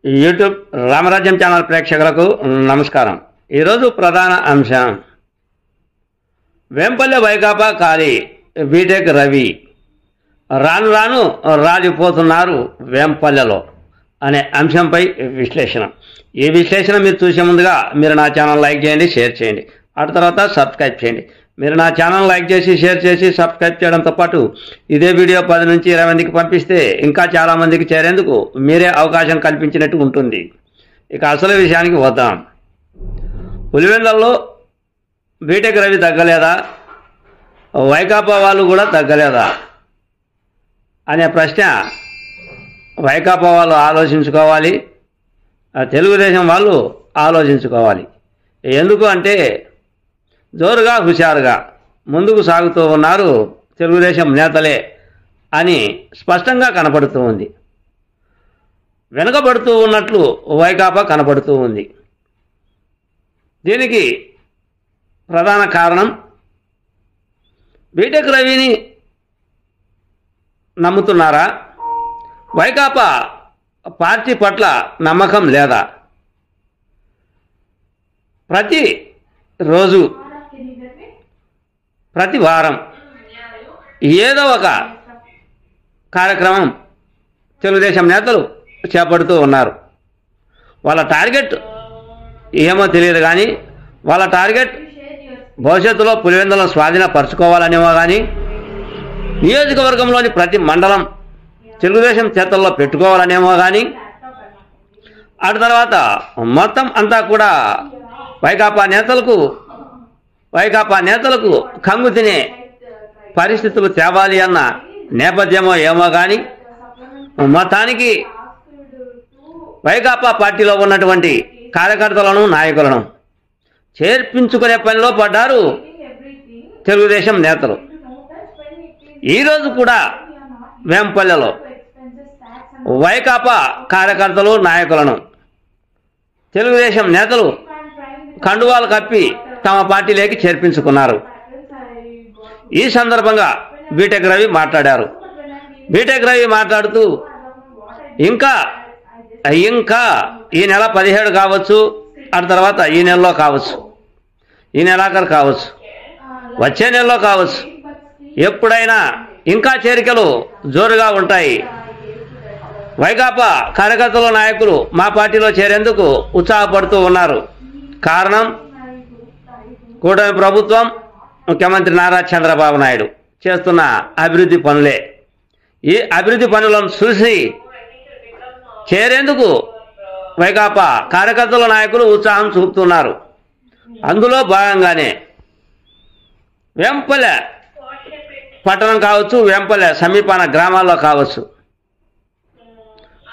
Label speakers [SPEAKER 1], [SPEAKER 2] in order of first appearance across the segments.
[SPEAKER 1] YouTube రామరాజ్యం channel ప్రేక్షకులకు నమస్కారం. ఈరోజు ప్రధాన అంశం వేంపల్లె వైకాపా ఖాళీ బీటెక్ రవి రాను రాను రాలిపోతున్నారు వేంపల్లెలో అనే అంశంపై విశ్లేషణ. ఈ విశ్లేషణ మీరు చూసే ముందుగా మీరు నా ఛానల్ లైక్ చేయండి, షేర్ చేయండి, ఆ తర్వాత సబ్స్క్రైబ్ చేయండి. మీరు నా ఛానల్ లైక్ చేసి షేర్ చేసి సబ్స్క్రైబ్ చేయడంతో పాటు ఇదే వీడియో 10 నుంచి 20 మందికి పంపిస్తే ఇంకా చాలామందికి చేరేందుకు మీరే అవకాశం కల్పించినట్టు ఉంటుంది. ఇక అసలు విషయానికి వద్దాం. పులివెందులలో బీటెక్ రవి తగ్గలేదా, వైకాపా వాళ్ళు కూడా తగ్గలేదా అనే ప్రశ్న వైకాపా వాళ్ళు ఆలోచించుకోవాలి, తెలుగుదేశం వాళ్ళు ఆలోచించుకోవాలి. ఎందుకు అంటే జోరుగా హుషారుగా ముందుకు సాగుతూ ఉన్నారు తెలుగుదేశం నేతలే అని స్పష్టంగా కనపడుతూ ఉంది. వెనుకబడుతూ ఉన్నట్లు వైకాపా కనపడుతూ ఉంది. దీనికి ప్రధాన కారణం బీటెక్ రవిని నమ్ముతున్నారా, వైకాపా పార్టీ పట్ల నమ్మకం లేదా? ప్రతి రోజు ప్రతి వారం ఏదో ఒక కార్యక్రమం తెలుగుదేశం నేతలు చేపడుతూ ఉన్నారు. వాళ్ళ టార్గెట్ ఏమో తెలియదు కానీ వాళ్ళ టార్గెట్ భవిష్యత్తులో పులివెందులను స్వాధీనపరచుకోవాలనేమో కానీ నియోజకవర్గంలోని ప్రతి మండలం తెలుగుదేశం చేతుల్లో పెట్టుకోవాలనేమో కానీ ఆ తర్వాత మొత్తం అంతా కూడా వైకాపా నేతలకు కంగు తినే పరిస్థితులు తేవాలి అన్న నేపథ్యమో ఏమో కానీ మొత్తానికి వైకాపా పార్టీలో ఉన్నటువంటి కార్యకర్తలను నాయకులను చేర్పించుకునే పనిలో పడ్డారు తెలుగుదేశం నేతలు. ఈరోజు కూడా వేంపల్లెలో వైకాపా కార్యకర్తలు నాయకులను తెలుగుదేశం నేతలు కండువాలు కప్పి తమ పార్టీలోకి చేర్పించుకున్నారు. ఈ సందర్భంగా బీటెక్ రవి మాట్లాడారు. బీటెక్ రవి మాట్లాడుతూ ఇంకా ఈ నెల 17 కావచ్చు, ఆ తర్వాత ఈ నెలలో కావచ్చు, ఈ నెలాఖరు కావచ్చు, వచ్చే నెలలో కావచ్చు, ఎప్పుడైనా ఇంకా చేరికలు జోరుగా ఉంటాయి. వైకాపా కార్యకర్తల నాయకులు మా పార్టీలో చేరేందుకు ఉత్సాహపడుతూ ఉన్నారు. కారణం కూటమి ప్రభుత్వం, ముఖ్యమంత్రి నారా చంద్రబాబు నాయుడు చేస్తున్న అభివృద్ధి పనులే. ఈ అభివృద్ధి పనులను చూసి చేరేందుకు వైకాపా కార్యకర్తల నాయకులు ఉత్సాహం చూపుతున్నారు. అందులో భాగంగానే వేంపల్లె పట్టణం కావచ్చు, వేంపల్లె సమీపాన గ్రామాల్లో కావచ్చు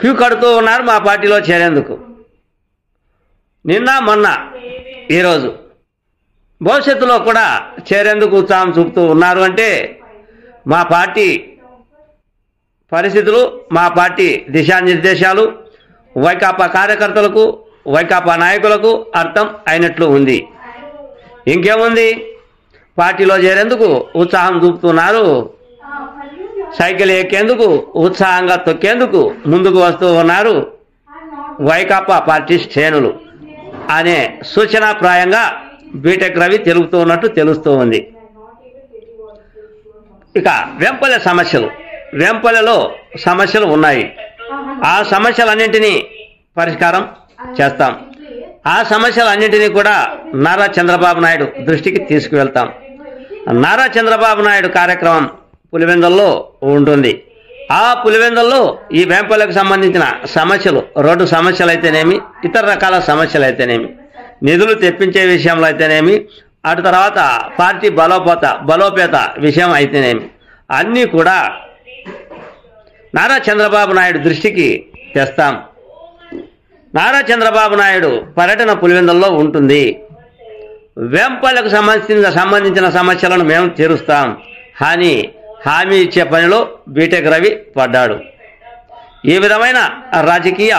[SPEAKER 1] క్యూ కడుతూ ఉన్నారు మా పార్టీలో చేరేందుకు. నిన్న మొన్న ఈరోజు భవిష్యత్తులో కూడా చేరేందుకు ఉత్సాహం చూపుతూ ఉన్నారు. అంటే మా పార్టీ పరిస్థితులు, మా పార్టీ దిశానిర్దేశాలు వైకాపా కార్యకర్తలకు, వైకాపా నాయకులకు అర్థం అయినట్లు ఉంది. ఇంకేముంది, పార్టీలో చేరేందుకు ఉత్సాహం చూపుతున్నారు. సైకిల్ ఎక్కేందుకు, ఉత్సాహంగా తొక్కేందుకు ముందుకు వస్తూ ఉన్నారు వైకాపా పార్టీ శ్రేణులు అనే సూచనాప్రాయంగా బీటెక్ రవి తెలుపుతూ ఉన్నట్టు తెలుస్తూ ఉంది. ఇక వేంపల్లె సమస్యలు, వేంపల్లెలో సమస్యలు ఉన్నాయి. ఆ సమస్యలన్నింటినీ పరిష్కారం చేస్తాం. ఆ సమస్యలన్నింటినీ కూడా నారా చంద్రబాబు నాయుడు దృష్టికి తీసుకువెళ్తాం. నారా చంద్రబాబు నాయుడు కార్యక్రమం పులివెందుల్లో ఉంటుంది. ఆ పులివెందుల్లో ఈ వేంపల్లెకు సంబంధించిన సమస్యలు, రోడ్డు సమస్యలు అయితేనేమి, ఇతర రకాల సమస్యలు అయితేనేమి, నిధులు తెప్పించే విషయంలో అయితేనేమి, అటు తర్వాత పార్టీ బలోపేత విషయం అయితేనేమి, అన్నీ కూడా నారా చంద్రబాబు నాయుడు దృష్టికి తెస్తాం. నారా చంద్రబాబు నాయుడు పర్యటన పులివెందుల్లో ఉంటుంది. వేంపల్లెకు సంబంధించిన సమస్యలను మేము తీరుస్తాం అని హామీ ఇచ్చే పనిలో బీటెక్ రవి పడ్డాడు. ఈ విధమైన రాజకీయ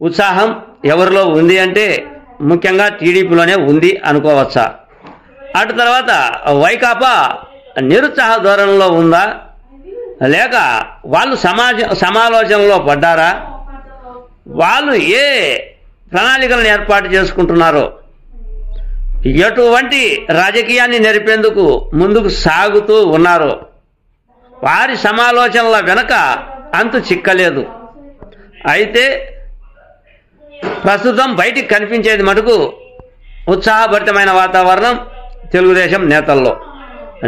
[SPEAKER 1] ఉత్సాహం ఎవరిలో ఉంది అంటే ముఖ్యంగా టీడీపీలోనే ఉంది అనుకోవచ్చా? అటు తర్వాత వైకాపా నిరుత్సాహ ధోరణిలో ఉందా, లేక వాళ్ళు సమాలోచనలో పడ్డారా వాళ్ళు ఏ ప్రణాళికలను ఏర్పాటు చేసుకుంటున్నారో, ఎటువంటి రాజకీయాన్ని నెరిపేందుకు ముందుకు సాగుతూ ఉన్నారో వారి సమాలోచనల వెనుక అంతు చిక్కలేదు. అయితే ప్రస్తుతం బయటికి కనిపించేది మటుకు ఉత్సాహభరితమైన వాతావరణం తెలుగుదేశం నేతల్లో,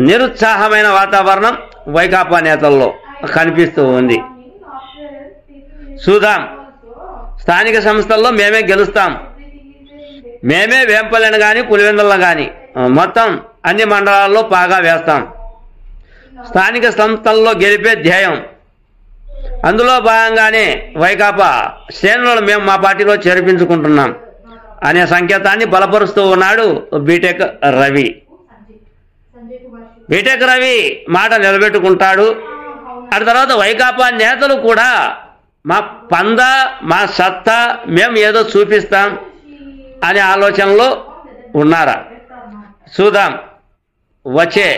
[SPEAKER 1] నిరుత్సాహమైన వాతావరణం వైకాపా నేతల్లో కనిపిస్తూ ఉంది. చూద్దాం, స్థానిక సంస్థల్లో మేమే గెలుస్తాం, మేమే వేంపల్లెను కానీ పులివెందులను కానీ మొత్తం అన్ని మండలాల్లో పాగా వేస్తాం, స్థానిక సంస్థల్లో గెలిపే ధ్యేయం, అందులో భాగంగానే వైకాపా శ్రేణులను మేము మా పార్టీలో చేర్పించుకుంటున్నాం అనే సంకేతాన్ని బలపరుస్తూ ఉన్నాడు బీటెక్ రవి. బీటెక్ రవి మాట నిలబెట్టుకుంటాడు. ఆ తర్వాత వైకాపా నేతలు కూడా మా పంద, మా సత్తా మేము ఏదో చూపిస్తాం అనే ఆలోచనలో ఉన్నారా? చూద్దాం, వచ్చే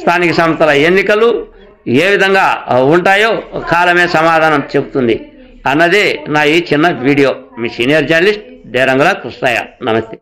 [SPEAKER 1] స్థానిక సంస్థల ఎన్నికలు ఏ విధంగా ఉంటాయో కాలమే సమాధానం చెబుతుంది అన్నదే నా ఈ చిన్న వీడియో. మీ సీనియర్ జర్నలిస్ట్ దేరంగుల కృష్ణయ్య. నమస్తే.